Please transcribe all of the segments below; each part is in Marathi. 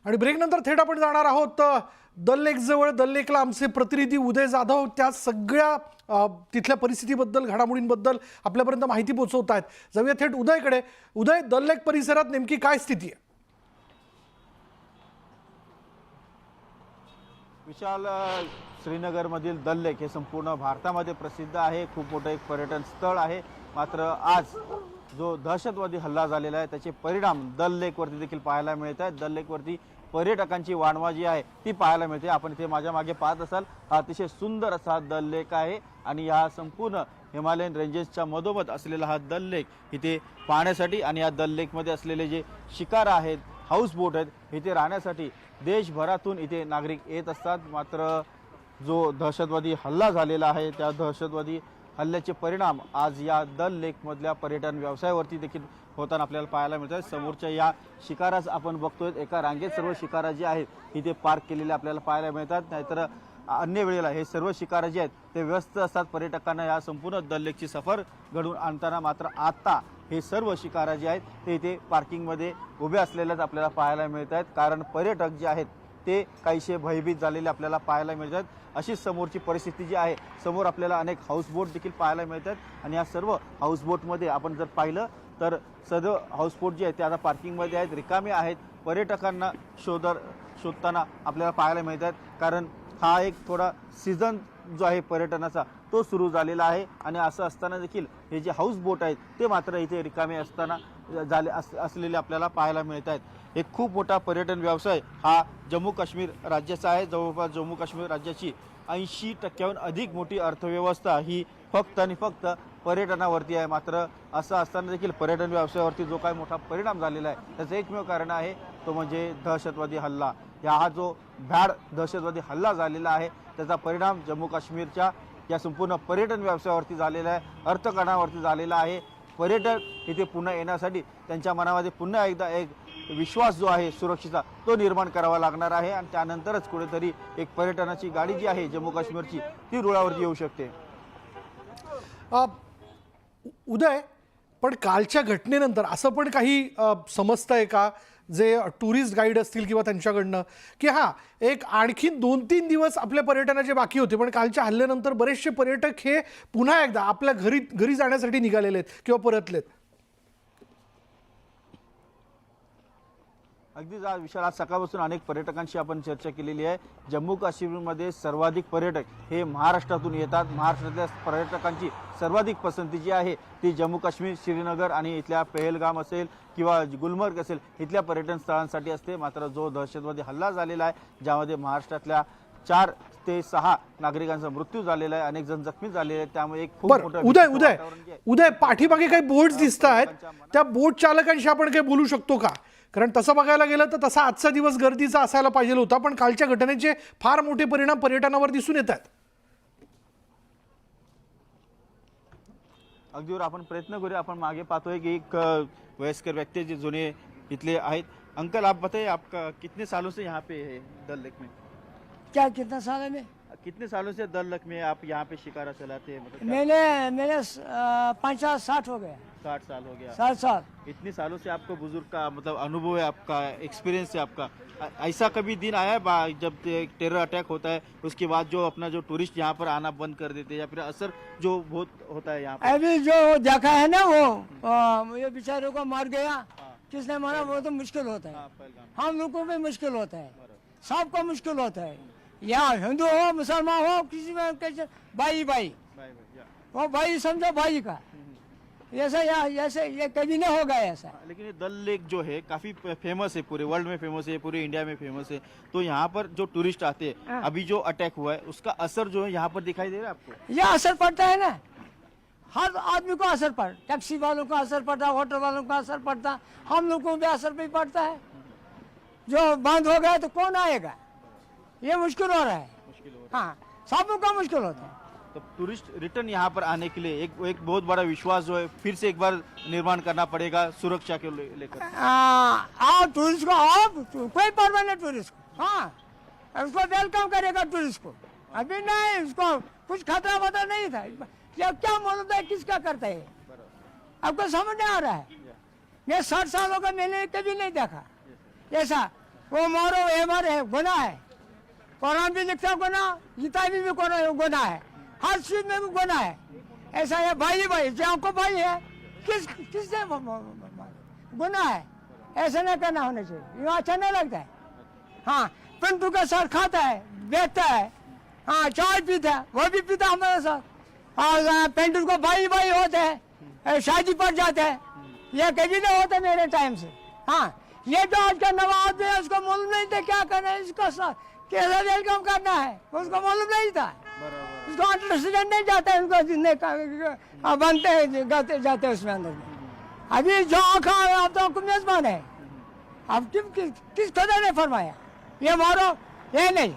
आणि ब्रेकनंतर थेट आपण जाणार आहोत दल लेक जवळ. दल लेकला आमचे प्रतिनिधी उदय जाधव त्या सगळ्या तिथल्या परिस्थितीबद्दल, घडामोडींबद्दल आपल्यापर्यंत माहिती पोहोचवत आहेत. जाऊया थेट उदयकडे. उदय, दल लेक परिसरात नेमकी काय स्थिती आहे? विशाल, श्रीनगरमधील दल लेक हे संपूर्ण भारतामध्ये प्रसिद्ध आहे. खूप मोठं एक पर्यटन स्थळ आहे. मात्र आज जो दहशतवादी हल्ला झालेला आहे त्याचे परिणाम दल लेकवरती देखील पाहायला मिळत आहेत. दल लेकवरती पर्यटकांची वानवा जी आहे ती पाहायला मिळते. आपण इथे माझ्या मागे पाहत असाल, हा अतिशय सुंदर असा दल लेक आहे आणि हा संपूर्ण हिमालयन रेंजेसच्या मधोमध असलेला हा दल लेक इथे पाहण्यासाठी आणि या दल लेकमध्ये असलेले जे शिकारा आहेत, हाऊस बोट आहेत, इथे राहण्यासाठी देशभरातून इथे नागरिक येत असतात. मात्र जो दहशतवादी हल्ला झालेला आहे त्या दहशतवादी हल्ल्याचे परिणाम आज या दल लेकमधल्या पर्यटन व्यवसायावरती देखील होताना आपल्याला पाहायला मिळतात. समोरच्या या शिकाराच आपण बघतोय, एका रांगेत सर्व शिकारा जे आहेत इथे पार्क केलेले आपल्याला पाहायला मिळतात. नाहीतर अन्य वेळेला हे सर्व शिकारा जे आहेत ते व्यस्त असतात पर्यटकांना या संपूर्ण दल लेकची सफर घडवून आणताना. मात्र आता हे सर्व शिकारा जे आहेत ते इथे पार्किंगमध्ये उभे असलेलेच आपल्याला पाहायला मिळत आहेत. कारण पर्यटक जे आहेत ते काहीशे भयभीत झालेले आपल्याला पाहायला मिळतात. अशी समोरची परिस्थिती जी आहे, समोर आपल्याला अनेक हाऊसबोट देखील पाहायला मिळतात आणि या सर्व हाऊसबोटमध्ये आपण जर पाहिलं तर सर्व हाऊसबोट जे आहेत ते आता पार्किंगमध्ये आहेत, रिकामे आहेत. पर्यटकांना शोधताना आपल्याला पाहायला मिळतात. कारण हा एक थोडा सीझन जो आहे पर्यटनाचा तो सुरू झालेला आहे आणि असं असताना देखील हे जे हाऊसबोट आहेत ते मात्र इथे रिकामे असलेले आपल्याला पाहायला मिळत आहेत. एक खूप मोठा पर्यटन व्यवसाय हा जम्मू काश्मीर राज्याचा आहे. जवळपास जम्मू काश्मीर राज्याची 80% अधिक मोठी अर्थव्यवस्था ही फक्त आणि फक्त पर्यटनावरती आहे. मात्र असं असताना देखील पर्यटन व्यवसायावरती जो काही मोठा परिणाम झालेला आहे त्याचं एकमेव कारण आहे तो म्हणजे दहशतवादी हल्ला. हा जो भ्याड दहशतवादी हल्ला झालेला आहे त्याचा परिणाम जम्मू काश्मीरच्या या संपूर्ण पर्यटन व्यवसायावरती झालेला आहे, अर्थकारणावरती झालेला आहे. पर्यटक इथे पुन्हा येण्यासाठी त्यांच्या मनामध्ये पुन्हा एकदा एक विश्वास जो आहे सुरक्षेचा तो निर्माण करावा लागणार आहे आणि त्यानंतरच कुठेतरी एक पर्यटनाची गाडी जी आहे जम्मू काश्मीरची ती रुळावरती येऊ शकते. उदय, पण कालच्या घटनेनंतर असं पण काही समजतंय का, जे टुरिस्ट गाईड असतील किंवा त्यांच्याकडनं, की हां एक आणखी 2-3 दिवस आपल्या पर्यटनाचे बाकी होते पण कालच्या हल्ल्यानंतर बरेचसे पर्यटक हे पुन्हा एकदा आपल्या घरी जाण्यासाठी निघालेले आहेत किंवा परतलेत? अगदीच आज विशाल, आज सकाळपासून अनेक पर्यटकांशी आपण चर्चा केलेली आहे. जम्मू काश्मीरमध्ये सर्वाधिक पर्यटक हे महाराष्ट्रातून येतात. महाराष्ट्रातल्या पर्यटकांची सर्वाधिक पसंती जी आहे ती जम्मू काश्मीर, श्रीनगर आणि इथल्या पहलगाम असेल किंवा गुलमर्ग असेल इथल्या पर्यटन स्थळांसाठी असते. मात्र जो दहशतवादी हल्ला झालेला आहे ज्यामध्ये महाराष्ट्रातल्या 4 ते 6 नागरिकांचा मृत्यू झालेला आहे, अनेक जण जखमी झालेले आहेत, त्यामुळे एक खूप मोठं उदय पाठीमागे काही बोट्स दिसत आहेत, त्या बोट चालकांशी आपण काही बोलू शकतो का? कारण तसं बघायला गेलं तर तसा आजचा दिवस गर्दीचा असायला पाहिजे होता पण कालच्या घटनेचे फार मोठे परिणाम पर्यटनावर दिसून येतात. अगदीवर आपण प्रयत्न करूया. आपण मागे पाहतोय की एक वयस्कर व्यक्ती जे जुने इथले आहेत. अंकल, आप बताइए आपका कितने सालों से यहाँ पे है दल लेक में? क्या कितना साल है में? कितने सालों से दल लेक में आप यहाँ पे शिकारा चलाते हैं? मतलब मैंने 50-60 हो गया. 60 साल हो गया. 60 साल. इतने सालों से आपको बुजुर्ग का मतलब अनुभव है, आपका एक्सपीरियंस है आपका. ऐसा कभी दिन आया है जब टेरर अटैक होता है उसके बाद जो अपना जो टूरिस्ट यहाँ पर आना बंद कर देते हैं या फिर असर जो बहुत होता है यहाँ पर? अभी जो देखा है ना वो ये बेचारों को मार गया, किसने मारा वो तो मुश्किल होता है. हम लोग को भी मुश्किल होता है, सबको मुश्किल होता है. या हिंदू हो मुसलमान हो किसी में कैसे भाई वो भाई समझो भाई का. ऐसा ऐसे ये कभी नहीं होगा ऐसा. लेकिन ये दल लेक जो है काफी फेमस है, पूरे वर्ल्ड में फेमस है, पूरे इंडिया में फेमस है. तो यहाँ पर जो टूरिस्ट आते हैं, अभी जो अटैक हुआ है उसका असर जो है यहाँ पर दिखाई दे रहा है आपको? यह असर पड़ता है ना, हर आदमी को असर पड़ता, टैक्सी वालों को असर पड़ता, होटल वालों को असर पड़ता, हम लोग को भी असर भी पड़ता है. जो बंद हो गया तो कौन आएगा, ये मुश्किल हो रहा है. हाँ, सबों का मुश्किल होता है. तो टूरिस्ट रिटर्न यहाँ पर आने के लिए एक बहुत बड़ा विश्वास जो है फिर से एक बार निर्माण करना पड़ेगा सुरक्षा के लेकर. आओ टूरिस्ट को, आओ कोई परवाह नहीं टूरिस्ट को. हाँ, उसको वेलकम करेगा टूरिस्ट को. अभी नहीं, उसको कुछ खतरा वतरा नहीं था. ये क्या मालूम था किसका करता है, आपको समझ नहीं आ रहा है. ये 60 सालों का मैंने कभी नहीं देखा ऐसा. वो मारो ये मारे गुनाह है। कुरान भी लिखता गुनाह, गीता में भी गुनाह है, हर चीज में भी गुनाह है। ऐसा है भाई भाई जो को भाई है किसने गुनाह है, ऐसा नहीं करना होना चाहिए, ये अच्छा नहीं लगता है। हाँ पिंटू का सर खाता है, बेचता है, हाँ चाय पीता है, वो भी पीता हमारे साथ। और पिंटू को भाई भाई होते हैं, शादी पर जाते हैं, ये कभी नहीं होता मेरे टाइम से। हाँ ये तो आज का नवा आदमी है, उसको मालूम नहीं था क्या करना है, इसको कैसे वेलकम करना है, उसको मालूम नहीं था, उसको अंडरस्टैंड नहीं जाता है, उनको बनते हैं गाते जाते हैं उसमें अंदर में। अभी जो आँखा है आप तो मेजबान है, अब किस खुदा ने फरमाया ये मारो, ये नहीं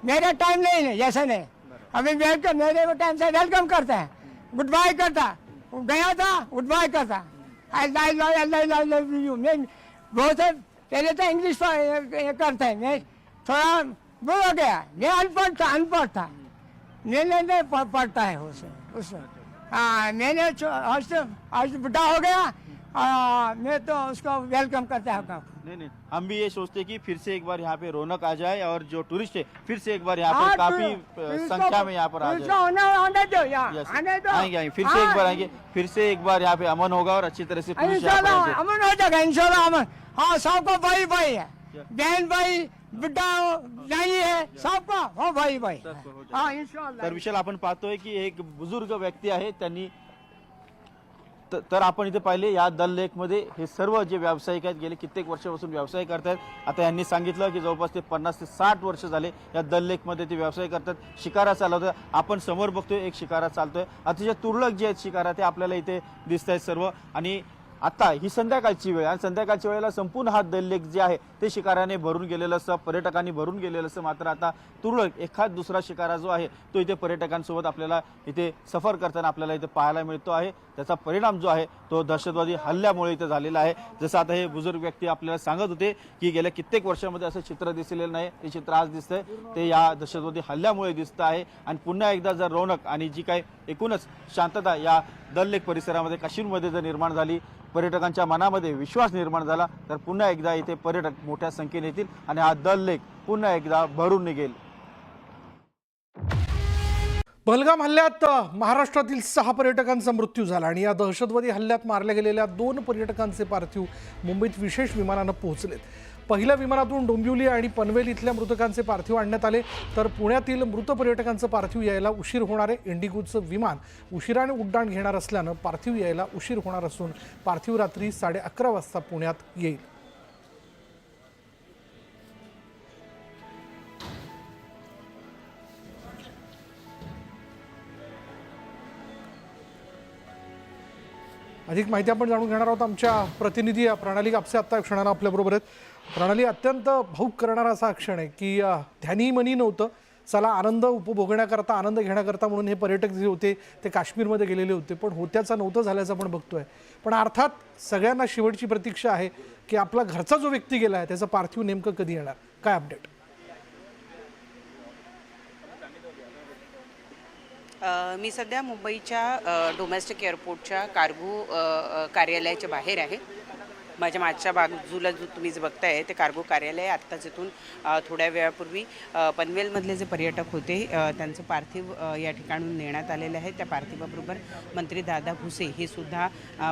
मेरे टाइम नहीं है, जैसे नहीं। अभी वेलकम मेरे टाइम से वेलकम करते हैं, गुड बाय करता, गया था गुड बाय करता, आई लव यू। मैं बहुत पहले तो इंग्लिश करते हैं, मैं थोड़ा वो हो गया, मैं अनपढ़ था, नहीं पढ़ता है उसमें। हाँ मैंने आज बुढ़ा हो गया, मैं तो उसको वेलकम करता हूँ। नहीं हम भी ये सोचते हैं कि फिर से एक बार यहाँ पे रौनक आ जाए और जो टूरिस्ट है फिर से एक बार यहाँ पर काफी संख्या में यहाँ पर आ जाए। आने दो यहाँ, Yes. आने दो, आएंगे फिर से एक बार आएंगे, फिर से एक बार यहाँ पे अमन होगा और अच्छी तरह से टूरिस्ट यहाँ पर आ जाए। अमन हो जाएगा इंशाल्लाह अमन। हाँ सबको भाई भाई है, बहन भाई बुड्ढा नहीं है, सबको हो भाई भाई। हाँ इंशाल्लाह। तर विशाल आपण पाहतोय की एक बुजुर्ग व्यक्ती आहे, त्यांनी तर आपण इथे पाहिले या दल लेक मध्ये हे सर्व जे व्यावसायिक आहेत गेले कित्येक वर्षापासून व्यवसाय करतात। आता यांनी सांगितलं की जवळपास ते 50 ते 60 वर्ष झाले या दल लेक मध्ये ते व्यवसाय करतात, शिकारा चालवतात। आपण समोर बघतोय एक शिकारा चालतोय, अतिशय तुरळक जे आहेत शिकारा ते आपल्याला इथे दिसत आहेत सर्व। आणि आता ही संध्याकाळची वेळ आणि संध्याकाळच्या वेळेला संपूर्ण हा दल लेक जे आहे ते शिकाऱ्याने भरून गेलेलं असतं, पर्यटकांनी भरून गेलेलं असतं। मात्र आता तुरळक एखाद दुसरा शिकारा जो आहे तो इथे पर्यटकांसोबत आपल्याला इथे सफर करताना आपल्याला इथे पाहायला मिळतो आहे। त्याचा परिणाम जो आहे तो दहशतवादी हल्ल्यामुळे इथे झालेला आहे। जसं आता हे बुजुर्ग व्यक्ती आपल्याला सांगत होते की गेल्या कित्येक वर्षांमध्ये असं चित्र दिसलेलं नाही, ते चित्र आज दिसतंय ते या दहशतवादी हल्ल्यामुळे दिसतं आहे। आणि पुन्हा एकदा जर रौनक आणि जी काही एकूणच शांतता या दल लेक परिसरामध्ये काश्मीरमध्ये जर निर्माण झाली, पर्यटकांच्या मनामध्ये विश्वास निर्माण झाला तर पुन्हा एकदा इथे पर्यटक मोठ्या संख्येने येतील आणि हा दल लेक पुन्हा एकदा भरून निघेल। पहलगाम हल्ल्यात महाराष्ट्रातील 6 पर्यटकांचा मृत्यू झाला आणि या दहशतवादी हल्ल्यात मारल्या गेलेल्या 2 पर्यटकांचे पार्थिव मुंबईत विशेष विमानानं पोहोचलेत। पहिल्या विमानातून डोंबिवली आणि पनवेल इथल्या मृतकांचे पार्थिव आणण्यात आले, तर पुण्यातील मृत पर्यटकांचं पार्थिव यायला उशीर होणार आहे। इंडिगोचं विमान उशिराने उड्डाण घेणार असल्यानं पार्थिव यायला उशीर होणार असून पार्थिव रात्री 11:30 वाजता पुण्यात येईल। अधिक माहिती आपण जाणून घेणार आहोत। आमच्या प्रतिनिधी प्रणाली कापसे आता क्षणाला आपल्याबरोबर आहेत। प्रणाली, अत्यंत भावुक करणारा असा क्षण आहे की ध्यानी मनी नव्हतं, चला आनंद उपभोगण्याकरता आनंद घेण्याकरता म्हणून हे पर्यटक जे होते ते काश्मीरमध्ये गेलेले होते, पण होत्याचं नव्हतं झाल्याचं आपण बघतोय। पण अर्थात सगळ्यांना शेवटची प्रतीक्षा आहे की आपला घरचा जो व्यक्ती गेला आहे त्याचं पार्थिव नेमकं कधी येणार, काय अपडेट? मी सध्या मुंबईच्या डोमेस्टिक एअरपोर्टच्या कार्गो कार्यालयाच्या बाहेर आहे। माझ्या मागच्या बाजूला जो तुम्ही जे बघताय ते कार्गो कार्यालय। आत्ताच इथून थोड्या वेळापूर्वी पनवेलमधले जे पर्यटक होते त्यांचं पार्थिव या ठिकाणून नेण्यात आलेलं आहे। त्या पार्थिवाबरोबर मंत्री दादा भुसे हे सुद्धा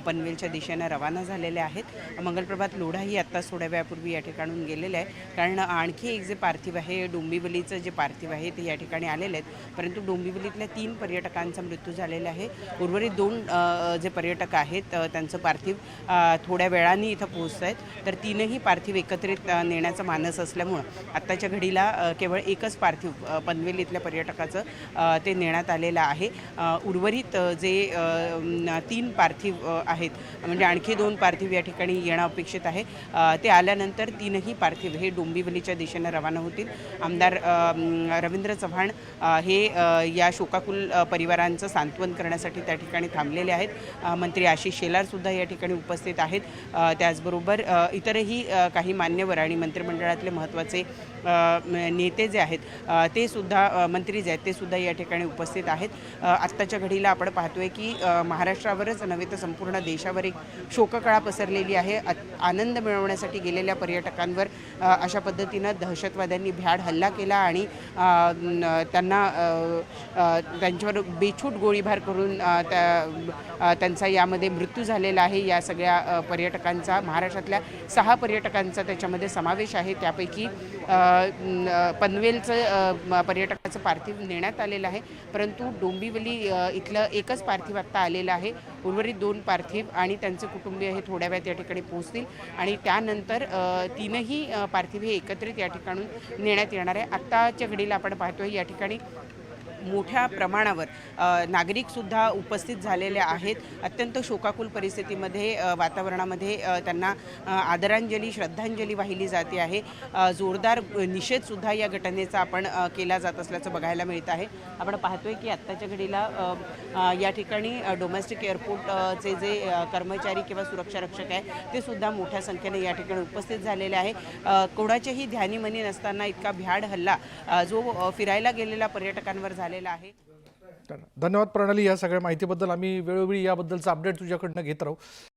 पनवेलच्या दिशेनं रवाना झालेले आहेत। मंगलप्रभात लोढाही आत्ताच थोड्या वेळापूर्वी या ठिकाणून गेलेले आहे, कारण आणखी एक जे पार्थिव आहे डोंबिवलीचं जे पार्थिव आहे ते या ठिकाणी आलेले आहेत। परंतु डोंबिवलीतल्या 3 पर्यटकांचा मृत्यू झालेला आहे। उर्वरित 2 जे पर्यटक आहेत त्यांचं पार्थिव थोड्या वेळाने इथं पोहोचत आहेत, तर 3ही पार्थिव एकत्रित नेण्याचा मानस असल्यामुळं आत्ताच्या घडीला केवळ एकच पार्थिव पनवेल इथल्या पर्यटकाचं ते नेण्यात आलेलं आहे। उर्वरित जे 3 पार्थिव आहेत म्हणजे आणखी 2 पार्थिव या ठिकाणी येणं अपेक्षित आहे। ते आल्यानंतर 3ही पार्थिव हे डोंबिवलीच्या दिशेनं रवाना होतील। आमदार रवींद्र चव्हाण हे या शोकाकुल परिवारांचं सांत्वन करण्यासाठी त्या ठिकाणी थांबलेले आहेत। मंत्री आशिष शेलार सुद्धा या ठिकाणी उपस्थित आहेत। त्याचबरोबर इतरही काही मान्यवर आणि मंत्रिमंडळातले महत्त्वाचे नेते जे आहेत ते सुद्धा मंत्री जे आहेत ते सुद्धा या ठिकाणी उपस्थित आहेत. आत्ताच्या घडीला आपण पाहतोय की महाराष्ट्रावरच नव्हे तर संपूर्ण देशावर एक शोककळा पसरलेली आहे. आनंद मिळवण्यासाठी गेलेल्या पर्यटकांवर अशा पद्धतीनं दहशतवाद्यांनी भ्याड हल्ला केला आणि त्यांच्यावर बेछूट गोळीबार करून त्यांचा यामध्ये मृत्यू झालेला आहे. या सगळ्या पर्यटकांचा, महाराष्ट्रातल्या 6 पर्यटकांचा त्याच्यामध्ये समावेश आहे. त्यापैकी पनवेलचं पर्यटकाचं पार्थिव नेण्यात आलेलं आहे, परंतु डोंबिवली इथलं एकच पार्थिव आत्ता आलेलं आहे. उर्वरित 2 पार्थिव आणि त्यांचे कुटुंबीय हे थोड्या वेळात या ठिकाणी पोहोचतील आणि त्यानंतर 3ही पार्थिव हे एकत्रित या ठिकाणून नेण्यात येणार आहे. आत्ताच्या घडीला आपण पाहतोय या ठिकाणी मोठ्या प्रमाणावर नागरिकसुद्धा उपस्थित झालेले आहेत. अत्यंत शोकाकुल परिस्थितीमध्ये वातावरणामध्ये त्यांना आदरांजली, श्रद्धांजली वाहिली जाते आहे. जोरदार निषेधसुद्धा या घटनेचा आपण केला जात असल्याचं बघायला मिळत आहे. आपण पाहतोय की आत्ताच्या घडीला या ठिकाणी डोमेस्टिक एअरपोर्टचे जे कर्मचारी किंवा सुरक्षा रक्षक आहे ते सुद्धा मोठ्या संख्येने या ठिकाणी उपस्थित झालेले आहे. कोणाच्याही ध्यानीमनी नसताना इतका भ्याड हल्ला जो फिरायला गेलेल्या पर्यटकांवर झालेला आहे. धन्यवाद प्रणाली, या सगळ्या माहितीबद्दल. आम्ही वेळोवेळी याबद्दलचा अपडेट तुझ्याकडनं घेत राहू.